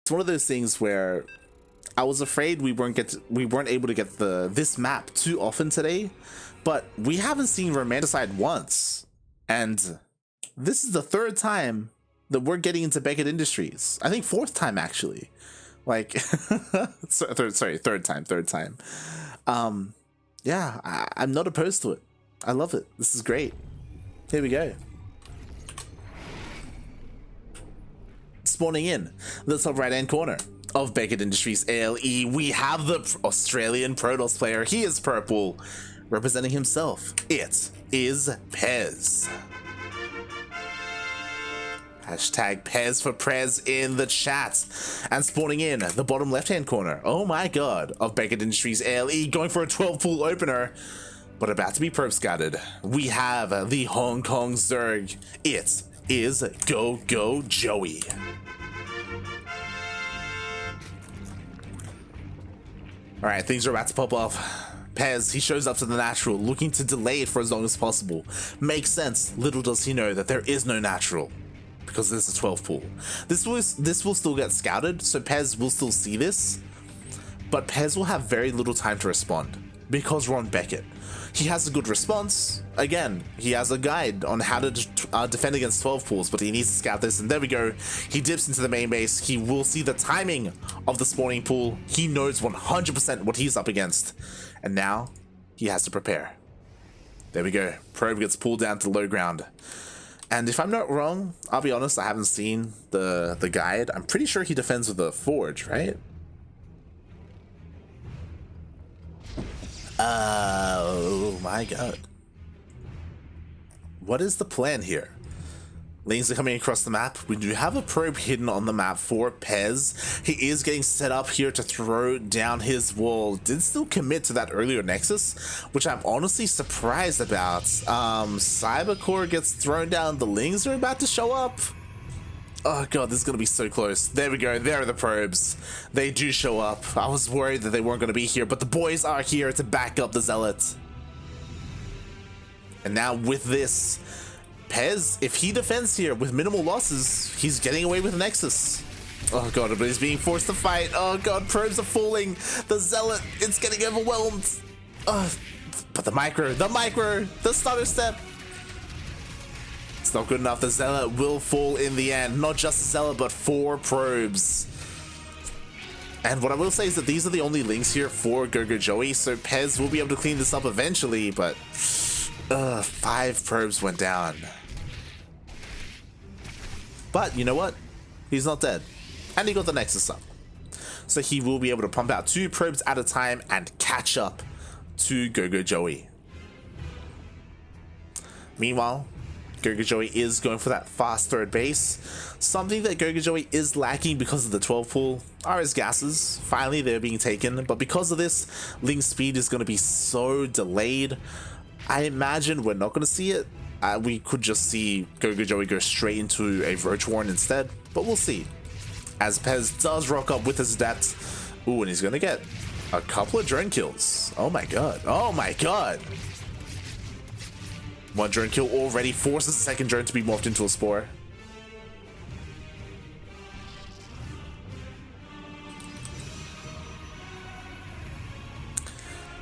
It's one of those things where I was afraid we weren't able to get this map too often today, but we haven't seen Romanticide once, and this is the third time that we're getting into Beckett Industries. I think fourth time actually. Like third time. Yeah, I'm not opposed to it. I love it. This is great. Here we go. Spawning in the top right hand corner of Beckett Industries ALE, we have the Australian Protoss player. He is purple, representing himself. It is Pezz. Hashtag Pezz for Prez in the chat. And spawning in the bottom left hand corner, oh my god, of Beckett Industries ALE, going for a 12 pool opener, but about to be probe scouted. We have the Hong Kong Zerg. It is GogojOey. Alright, things are about to pop off. Pezz, he shows up to the natural, looking to delay it for as long as possible. Makes sense. Little does he know that there is no natural, because this is a 12 pool. This will still get scouted, so Pezz will still see this, but Pezz will have very little time to respond because we're on Beckett. He has a good response. Again, he has a guide on how to defend against 12 pools, but he needs to scout this, and there we go. He dips into the main base. He will see the timing of the spawning pool. He knows 100% what he's up against, and now he has to prepare. There we go. Probe gets pulled down to the low ground. And if I'm not wrong, I'll be honest, I haven't seen the guide. I'm pretty sure he defends with a forge, right? Oh my god. What is the plan here? Lanes are coming across the map. We do have a probe hidden on the map for Pezz. He is getting set up here to throw down his wall. Did still commit to that earlier Nexus, which I'm honestly surprised about. Cybercore gets thrown down. The Lings are about to show up. Oh god, this is going to be so close. There we go. There are the probes. They do show up. I was worried that they weren't going to be here, but the boys are here to back up the Zealots. And now with this, Pezz, if he defends here with minimal losses, he's getting away with Nexus. Oh god, but he's being forced to fight. Oh god, probes are falling. The Zealot, it's getting overwhelmed. But the micro, the stutter step. It's not good enough. The Zealot will fall in the end. Not just the Zealot, but 4 probes. And what I will say is that these are the only links here for GogojOey, so Pezz will be able to clean this up eventually, but 5 probes went down. But you know what? He's not dead. And he got the Nexus up. So he will be able to pump out 2 probes at a time and catch up to GogojOey. Meanwhile, GogojOey is going for that fast third base. Something that GogojOey is lacking because of the 12 pool are his gases. Finally, they're being taken, but because of this, Link speed is going to be so delayed. I imagine we're not going to see it. We could just see GogojOey go straight into a Roach Warren instead, but we'll see. As Pezz does rock up with his Adept. Ooh, and he's going to get a couple of drone kills. Oh my god. Oh my god. 1 drone kill already forces the second drone to be morphed into a Spore.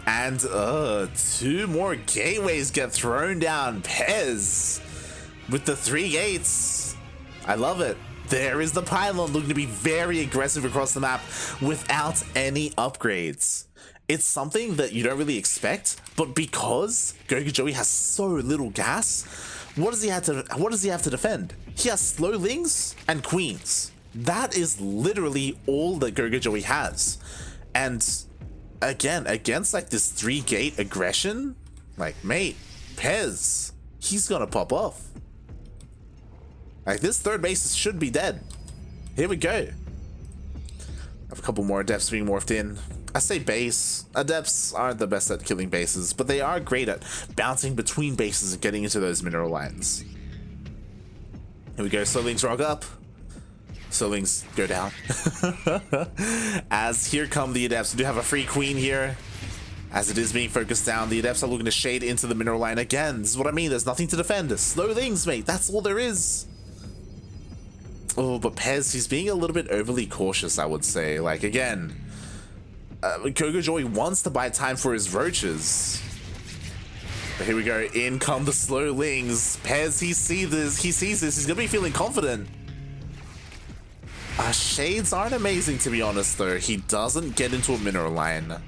And 2 more gateways get thrown down. Pezz with the 3 gates. I love it. There is the pylon looking to be very aggressive across the map without any upgrades. It's something that you don't really expect, but because GogojOey has so little gas, what does he have to defend? He has slow Lings and Queens. That is literally all that GogojOey has. And again, against like this 3-gate aggression, like mate, Pezz, he's gonna pop off. Like this third base should be dead. Here we go. Have a couple more Adepts being morphed in. I say base. Adepts aren't the best at killing bases, but they are great at bouncing between bases and getting into those mineral lines. Here we go. Slowlings rock up. Slowlings go down. As here come the Adepts. We do have a free queen here. As it is being focused down, the Adepts are looking to shade into the mineral line again. This is what I mean. There's nothing to defend. Slowlings, mate. That's all there is. Oh, but Pezz, he's being a little bit overly cautious, I would say. Like, again, GogojOey wants to buy time for his roaches. But here we go. In come the slow lings. Pezz, he sees this. He's gonna be feeling confident. Shades aren't amazing, to be honest, though. He doesn't get into a mineral line.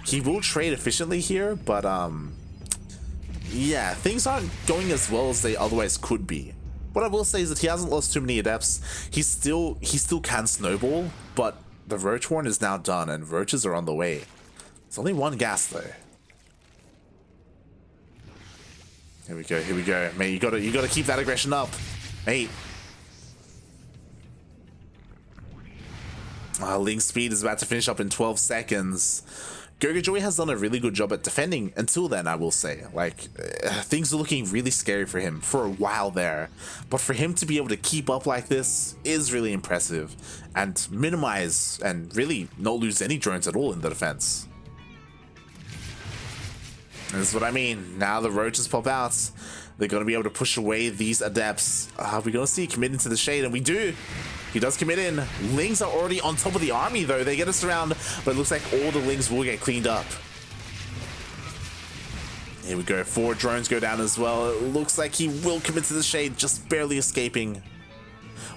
He will trade efficiently here, but yeah, things aren't going as well as they otherwise could be. What I will say is that he hasn't lost too many adepts. He still can snowball, but the roach warren is now done and roaches are on the way. It's only one gas though. Here we go, here we go. Mate, you gotta keep that aggression up. Mate. Link speed is about to finish up in 12 seconds. GogojOey has done a really good job at defending until then, I will say. Like, things are looking really scary for him for a while there. But for him to be able to keep up like this is really impressive. And minimize and really not lose any drones at all in the defense. This is what I mean. Now the roaches pop out. They're going to be able to push away these adepts. We're going to see commit into the shade, and we do. He does commit in. Lings are already on top of the army, though. They get us around, but it looks like all the Lings will get cleaned up. Here we go. 4 drones go down as well. It looks like he will commit to the shade, just barely escaping.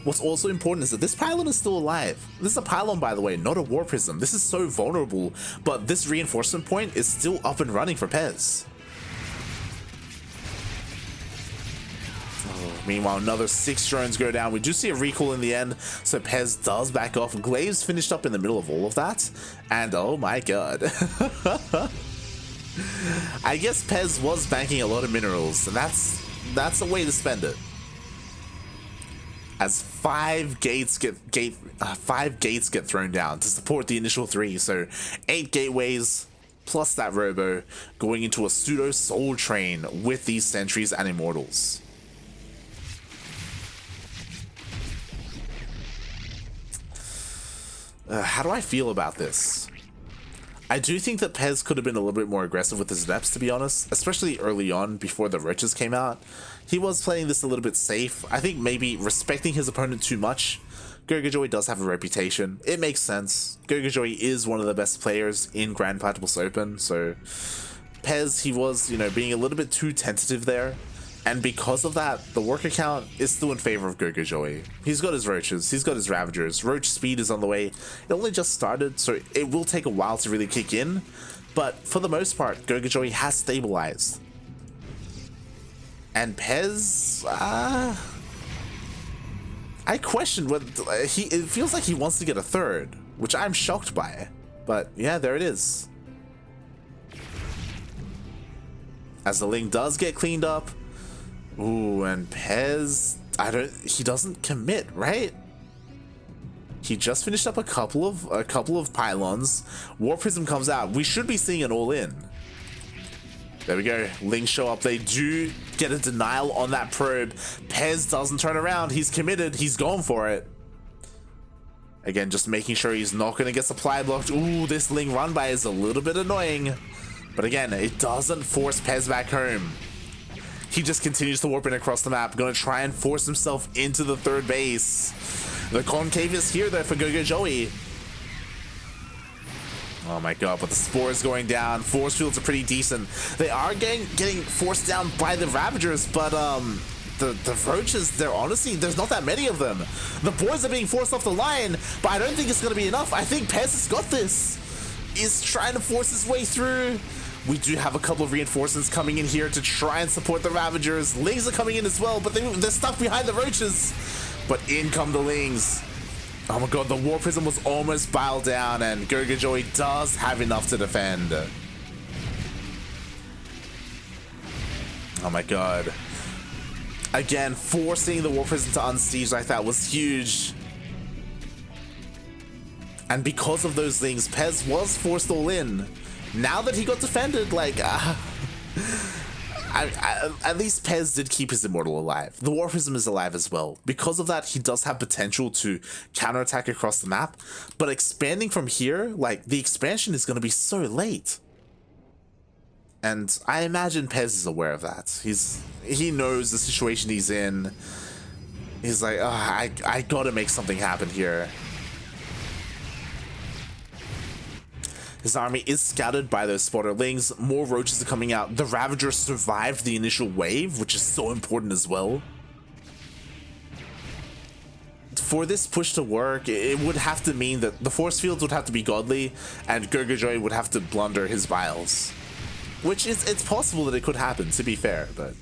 What's also important is that this pylon is still alive. This is a pylon, by the way, not a war prism. This is so vulnerable, but this reinforcement point is still up and running for Pezz. Meanwhile, another 6 drones go down. We do see a recall in the end, so Pezz does back off. Glaive's finished up in the middle of all of that, and oh my god. I guess Pezz was banking a lot of minerals, and that's a way to spend it. As 5 gates get thrown down to support the initial 3, so 8 gateways plus that robo going into a pseudo soul train with these sentries and immortals. How do I feel about this? I do think that Pezz could have been a little bit more aggressive with his adepts, to be honest, especially early on before the roaches came out. He was playing this a little bit safe. I think maybe respecting his opponent too much. GogojOey does have a reputation. It makes sense. GogojOey is one of the best players in Grand Platypus Open, so Pezz, he was, being a little bit too tentative there. And because of that, the worker count is still in favor of GogojOey. He's got his roaches, he's got his ravagers, roach speed is on the way. It only just started, so it will take a while to really kick in. But for the most part, GogojOey has stabilized. And Pezz, I question what it feels like he wants to get a 3rd, which I'm shocked by. But yeah, there it is. As the Ling does get cleaned up. Ooh, and Pezz, he doesn't commit, right? He just finished up a couple of pylons. War Prism comes out. We should be seeing an all-in. There we go. Lings show up. They do get a denial on that probe. Pezz doesn't turn around. He's committed. He's going for it. Again, just making sure he's not going to get supply blocked. Ooh, this Ling run by is a little bit annoying. But again, it doesn't force Pezz back home. He just continues to warp in across the map, going to try and force himself into the 3rd base. The concave is here though for GogojOey. Oh my god, but the spores going down. Force fields are pretty decent. They are getting forced down by the Ravagers, but the roaches, there's not that many of them. The boys are being forced off the line, but I don't think it's going to be enough. I think Pezz has got this. He's trying to force his way through. We do have a couple of reinforcements coming in here to try and support the Ravagers. Lings are coming in as well, but they're stuck behind the roaches. But in come the Lings. Oh my god, the War Prism was almost biled down, and GogojOey does have enough to defend. Oh my god. Again, forcing the War Prism to unsiege like that was huge. And because of those things, Pezz was forced all in. Now that he got defended, like, at least Pezz did keep his immortal alive. The War Prism is alive as well. Because of that, he does have potential to counterattack across the map. But expanding from here, like, the expansion is going to be so late. And I imagine Pezz is aware of that. He knows the situation he's in. He's like, oh, I gotta make something happen here. His army is scouted by those spotterlings. More roaches are coming out. The Ravager survived the initial wave, which is so important as well. For this push to work, it would have to mean that the force fields would have to be godly, and GogojOey would have to blunder his vials. Which it's possible that it could happen, to be fair, but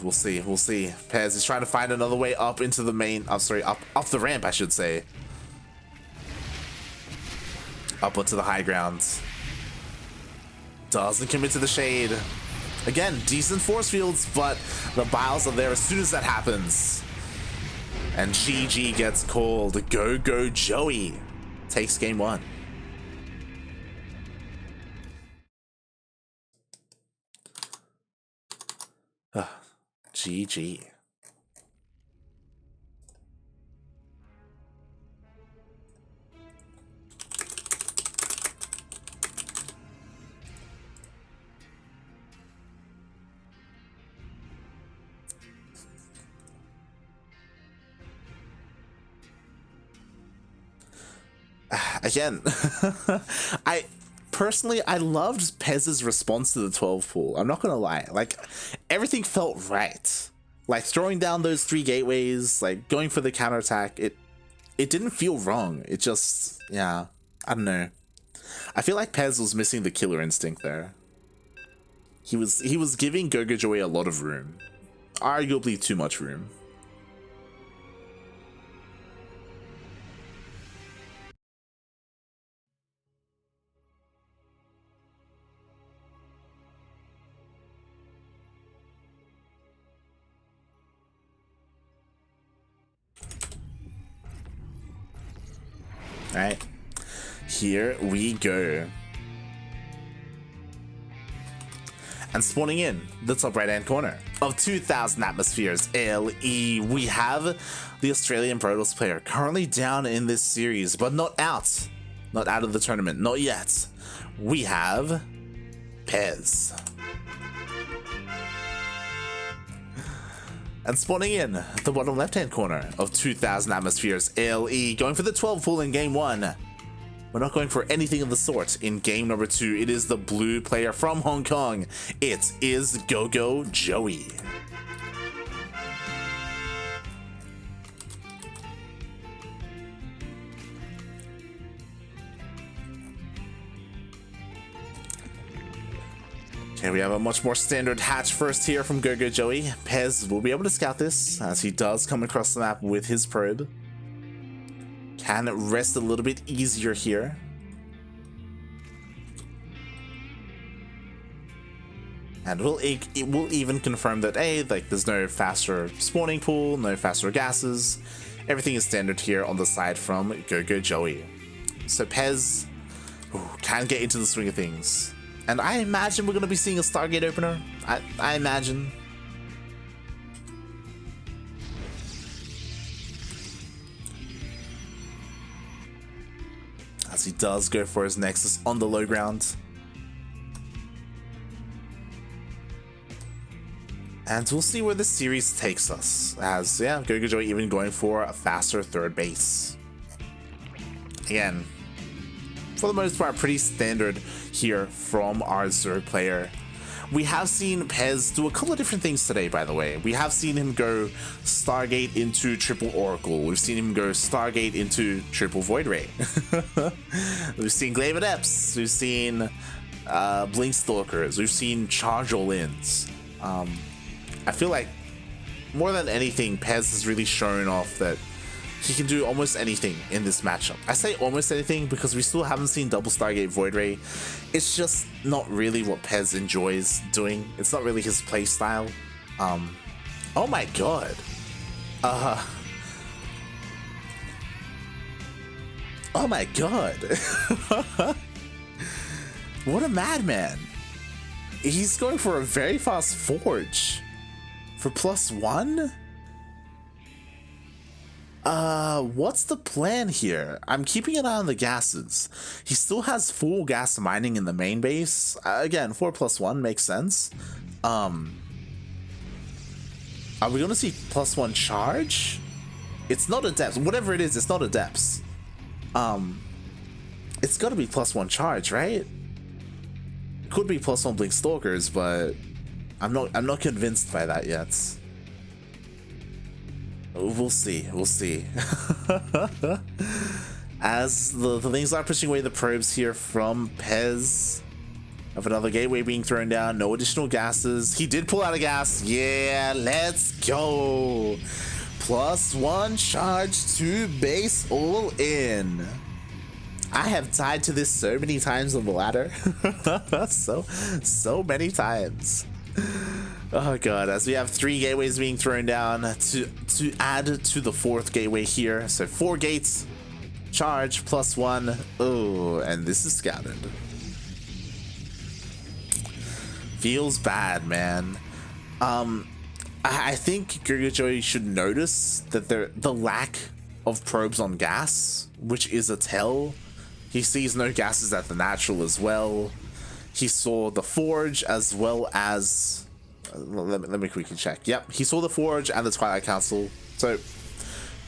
we'll see. Pezz is trying to find another way up into the main. I'm sorry, up the ramp, I should say. Up onto the high ground. Doesn't commit to the shade. Again, decent force fields, but the vials are there as soon as that happens. And GG gets called. GogojOey takes game 1. GG. Again, I loved Pezz's response to the 12 pool. I'm not gonna lie, like everything felt right. Like throwing down those 3 gateways, like going for the counterattack, it didn't feel wrong. It just, yeah, I don't know. I feel like Pezz was missing the killer instinct there. He was giving GogojOey a lot of room, arguably too much room. Alright, here we go. And spawning in the top right hand corner of 2,000 atmospheres LE, we have the Australian Protoss player currently down in this series, but not out of the tournament, not yet. We have Pezz. And spawning in the bottom left hand corner of 2,000 atmospheres LE, going for the 12 pool in game 1. We're not going for anything of the sort in game number 2. It is the blue player from Hong Kong. It is GogojOey. Okay, we have a much more standard hatch first here from GogojOey. Pezz will be able to scout this as he does come across the map with his probe. Can rest a little bit easier here. And it will even confirm that, hey, like there's no faster spawning pool, no faster gases. Everything is standard here on the side from GogojOey. So Pezz can get into the swing of things. And I imagine we're going to be seeing a Stargate opener. I imagine. As he does go for his Nexus on the low ground. And we'll see where this series takes us. As, yeah, GogojOey even going for a faster third base. Again, for the most part, pretty standard here from our Zerg player. We have seen Pezz do a couple of different things today, by the way. We have seen him go Stargate into triple Oracle. We've seen him go Stargate into triple Void Ray. We've seen Glaive Adepts. We've seen Blink Stalkers. We've seen Charge All-Ins. I feel like more than anything, Pezz has really shown off that he can do almost anything in this matchup. I say almost anything because we still haven't seen double Stargate Void Ray. It's just not really what Pezz enjoys doing. It's not really his play style. Oh my god. Oh my god. What a madman. He's going for a very fast Forge. For +1? What's the plan here? I'm keeping an eye on the gases. He still has full gas mining in the main base. Again, 4+1 makes sense. Are we gonna see +1 charge? It's not a depth. Whatever it is, it's not a depth. It's gotta be +1 charge, right? Could be +1 blink stalkers, but I'm not convinced by that yet. We'll see. We'll see. As the things are pushing away the probes here from Pezz. Of another gateway being thrown down, no additional gases. He did pull out a gas. Yeah, let's go. +1 charge to base all in. I have tied to this so many times on the ladder. so many times. Oh god, as we have 3 gateways being thrown down to add to the 4th gateway here. So 4 gates, charge +1. Oh, and this is scouted. Feels bad, man. I think GogojOey should notice that the lack of probes on gas, which is a tell. He sees no gases at the natural as well. He saw the forge as well as let me quickly check. Yep, he saw the forge and the Twilight Council. So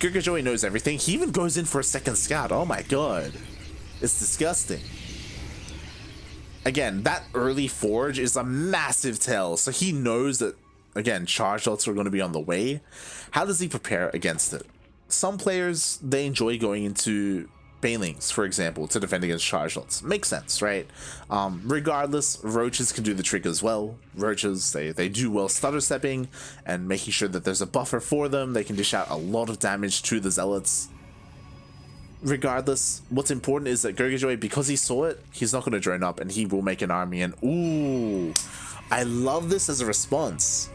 GogojOey knows everything. He even goes in for a second scout. Oh my god, it's disgusting. Again, that early forge is a massive tell, so he knows that, again, charge lots are going to be on the way. How does he prepare against it? Some players, they enjoy going into Banelings, for example, to defend against charge lots. Makes sense, right? Regardless, roaches can do the trick as well. Roaches, they do well stutter stepping and making sure that there's a buffer for them. They can dish out a lot of damage to the zealots. Regardless, what's important is that GogojOey, because he saw it, he's not going to drone up and he will make an army. And ooh, I love this as a response.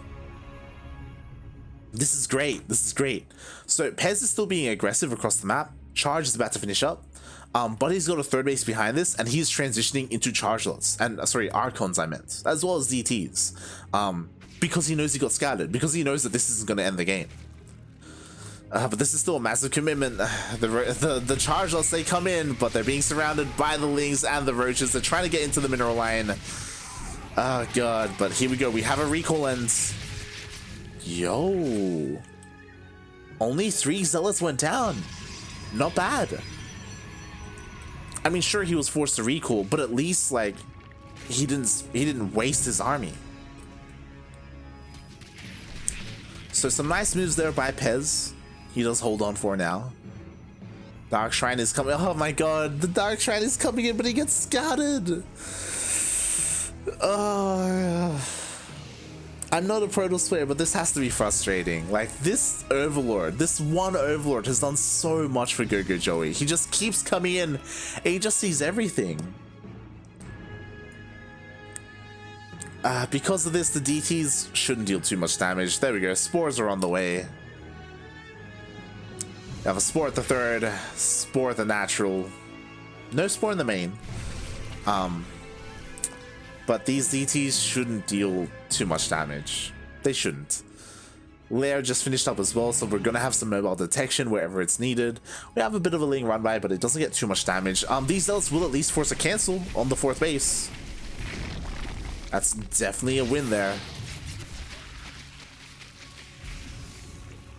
This is great. This is great. So Pezz is still being aggressive across the map. Charge is about to finish up. But he's got a 3rd base behind this and he's transitioning into charge lots. And sorry, Archons I meant, as well as DTs. Because he knows he got scouted. Because he knows that this isn't going to end the game. But this is still a massive commitment. The charge lots, they come in, but they're being surrounded by the lings and the roaches. They're trying to get into the mineral line. Oh god, but here we go. We have a recall and yo, only 3 zealots went down. Not bad. I mean, sure, he was forced to recall, but at least like he didn't waste his army. So some nice moves there by Pezz. He does hold on for now. Dark Shrine is coming. Oh my god, the Dark Shrine is coming in, but he gets scouted. I'm not a Protoss player, but this has to be frustrating. Like, this Overlord, this one Overlord has done so much for GogojOey. He just keeps coming in and he just sees everything. Because of this, the DTs shouldn't deal too much damage. There we go, spores are on the way. We have a spore at the 3rd, spore at the natural. No spore in the main. But these DTs shouldn't deal too much damage. They shouldn't. Lair just finished up as well, so we're gonna have some mobile detection wherever it's needed. We have a bit of a ling run by, but it doesn't get too much damage. These zealots will at least force a cancel on the 4th base. That's definitely a win there.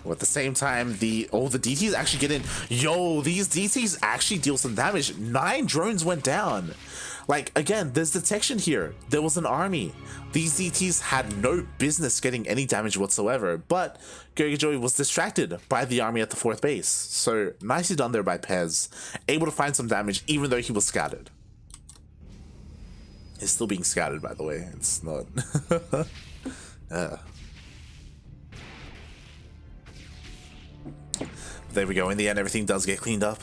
Well, at the same time, the DTs actually get in. Yo, these DTs actually deal some damage. 9 drones went down. Like, again, there's detection here. There was an army. These DTs had no business getting any damage whatsoever, but GogojOey was distracted by the army at the 4th base. So, nicely done there by Pezz. Able to find some damage, even though he was scouted. He's still being scouted, by the way. It's not... There we go. In the end, everything does get cleaned up.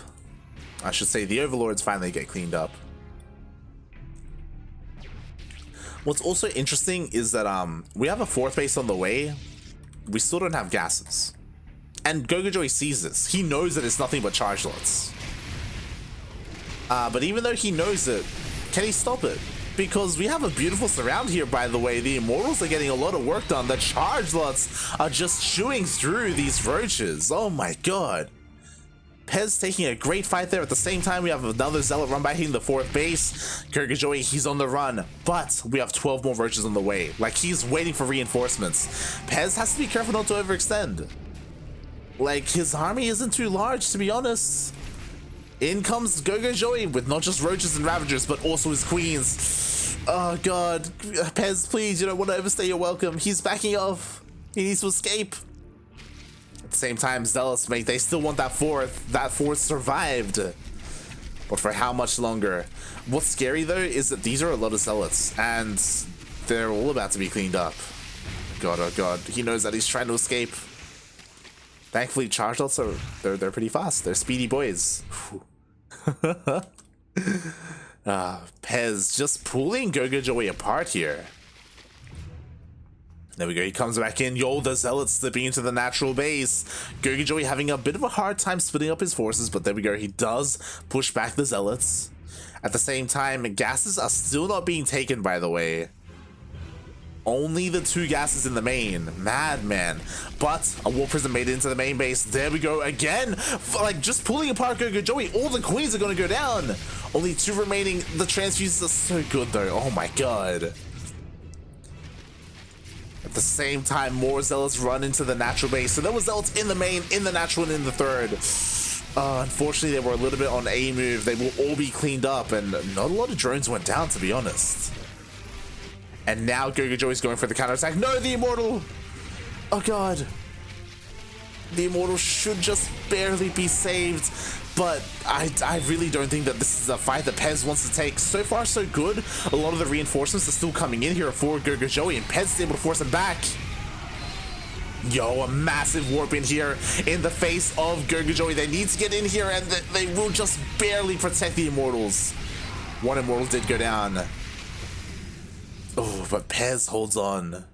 I should say the Overlords finally get cleaned up. What's also interesting is that we have a 4th base on the way. We still don't have gases. And GogojOey sees this. He knows that it's nothing but charge lots. But even though he knows it, can he stop it? Because we have a beautiful surround here, by the way. The Immortals are getting a lot of work done. The charge lots are just chewing through these roaches. Oh my god. Pezz taking a great fight there. At the same time, we have another Zealot run by hitting the 4th base. GogojOey, he's on the run, but we have 12 more roaches on the way. Like, he's waiting for reinforcements. Pezz has to be careful not to overextend. Like, his army isn't too large, to be honest. In comes GogojOey with not just roaches and ravagers, but also his queens. Oh god, Pezz, please, you don't want to overstay your welcome. He's backing off. He needs to escape. At the same time, Zealots, mate, they still want that 4th. That 4th survived. But for how much longer? What's scary, though, is that these are a lot of Zealots, and they're all about to be cleaned up. God, oh god. He knows that he's trying to escape. Thankfully, charge dots are, they're pretty fast. They're speedy boys. Pezz just pulling GogojOey apart here. There we go, he comes back in. Yo, the Zealots slipping into the natural base. GogojOey having a bit of a hard time splitting up his forces, but there we go, he does push back the Zealots. At the same time, gases are still not being taken, by the way. Only the 2 gases in the main. Madman. But a War Prism made it into the main base. There we go again. Like, just pulling apart GogojOey. All the queens are going to go down. Only 2 remaining. The transfuses are so good, though. Oh, my God. At the same time, more Zealots run into the natural base. So there was Zealots in the main, in the natural, and in the 3rd. Unfortunately, they were a little bit on A move. They will all be cleaned up, and not a lot of drones went down, to be honest. And now GogojOey's going for the counterattack. No, the Immortal! Oh god. The Immortal should just barely be saved. But I really don't think that this is a fight that Pezz wants to take. So far, so good. A lot of the reinforcements are still coming in here for GogojOey, and Pezz is able to force him back. Yo, a massive warp in here in the face of GogojOey. They need to get in here, and they will just barely protect the Immortals. 1 Immortal did go down. Oh, but Pezz holds on.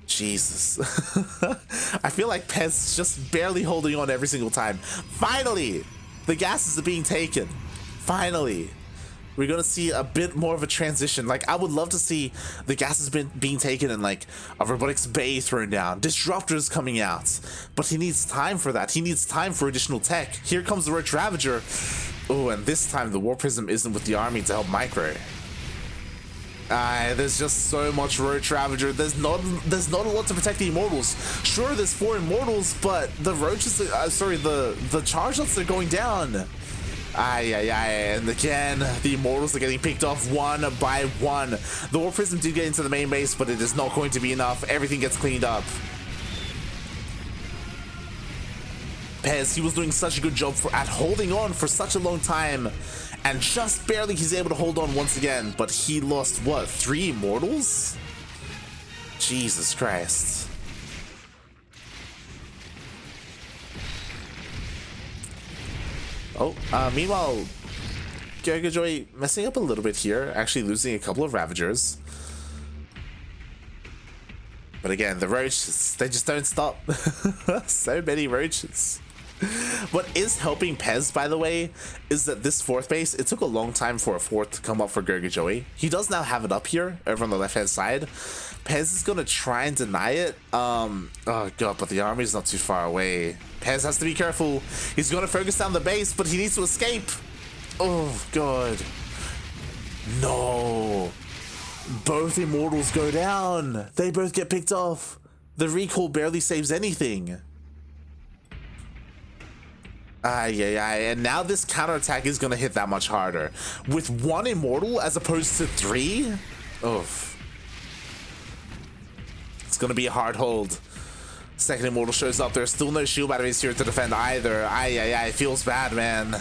Jesus. I feel like Pezz just barely holding on every single time. Finally! The gases are being taken. Finally. We're gonna see a bit more of a transition. Like, I would love to see the gases being taken and, like, a robotics bay thrown down. Disruptors coming out. But he needs time for that. He needs time for additional tech. Here comes the Roach Ravager. Oh, and this time the War Prism isn't with the army to help Micro. There's just so much Roach Ravager. There's not a lot to protect the Immortals. Sure, there's 4 Immortals, but the Roaches, the charge dots are going down. And again, the Immortals are getting picked off 1 by 1. The War Prism did get into the main base, but it is not going to be enough. Everything gets cleaned up. Pezz, he was doing such a good job at holding on for such a long time, and just barely he's able to hold on once again, but he lost, what, 3 Immortals? Jesus Christ. Oh, meanwhile, GogojOey messing up a little bit here, actually losing a couple of Ravagers. But again, the Roaches, they just don't stop. So many Roaches. What is helping Pezz, by the way, is that this 4th base, it took a long time for a 4th to come up for GogojOey. He does now have it up here, over on the left-hand side. Pezz is going to try and deny it. Oh god, but the army's not too far away. Pezz has to be careful. He's going to focus down the base, but he needs to escape. Oh god. No. Both Immortals go down. They both get picked off. The recall barely saves anything. And now this counterattack is going to hit that much harder. With 1 Immortal as opposed to 3? Oof. It's going to be a hard hold. Second Immortal shows up. There's still no shield batteries here to defend either. It feels bad, man.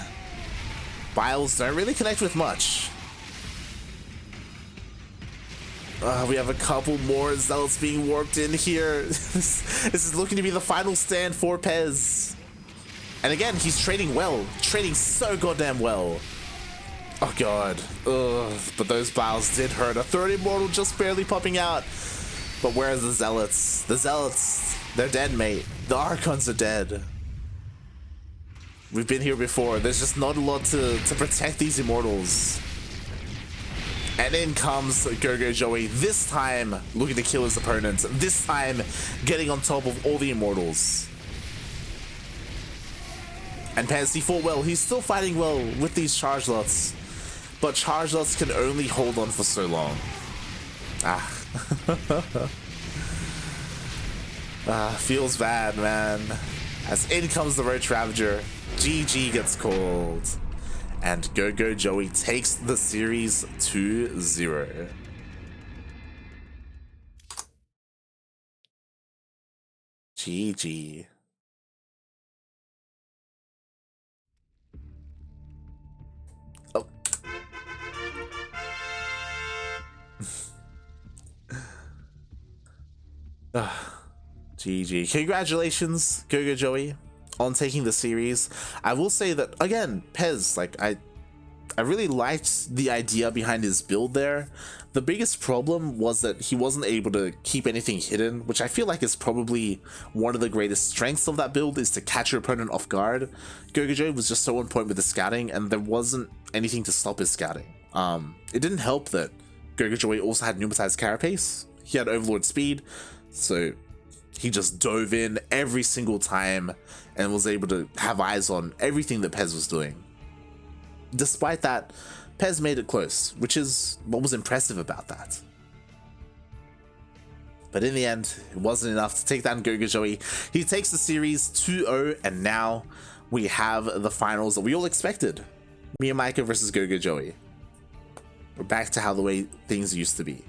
Biles don't really connect with much. We have a couple more Zealots being warped in here. This is looking to be the final stand for Pezz. And again, he's trading well. Trading so goddamn well. Oh god. Ugh. But those Biles did hurt. A 3rd Immortal just barely popping out. But where are the Zealots? The Zealots, they're dead, mate. The Archons are dead. We've been here before. There's just not a lot to protect these Immortals. And in comes GogojOey, this time looking to kill his opponents. This time getting on top of all the Immortals. And Pezz, he fought well. He's still fighting well with these charge lots. But charge lots can only hold on for so long. Feels bad, man. As in comes the Roach Ravager. GG gets called. And GogojOey takes the series 2-0. GG. Oh. GG. Congratulations, GogojOey, on taking the series. I will say that, again, Pezz, like, I really liked the idea behind his build there. The biggest problem was that he wasn't able to keep anything hidden, which I feel like is probably one of the greatest strengths of that build, is to catch your opponent off guard. GogojOey was just so on point with the scouting, and there wasn't anything to stop his scouting. It didn't help that GogojOey also had pneumatized carapace. He had overlord speed, so he just dove in every single time and was able to have eyes on everything that Pezz was doing. Despite that, Pezz made it close, which is what was impressive about that. But in the end, it wasn't enough to take down GogojOey. He takes the series 2-0, and now we have the finals that we all expected. Miyamika versus GogojOey. We're back to how the way things used to be.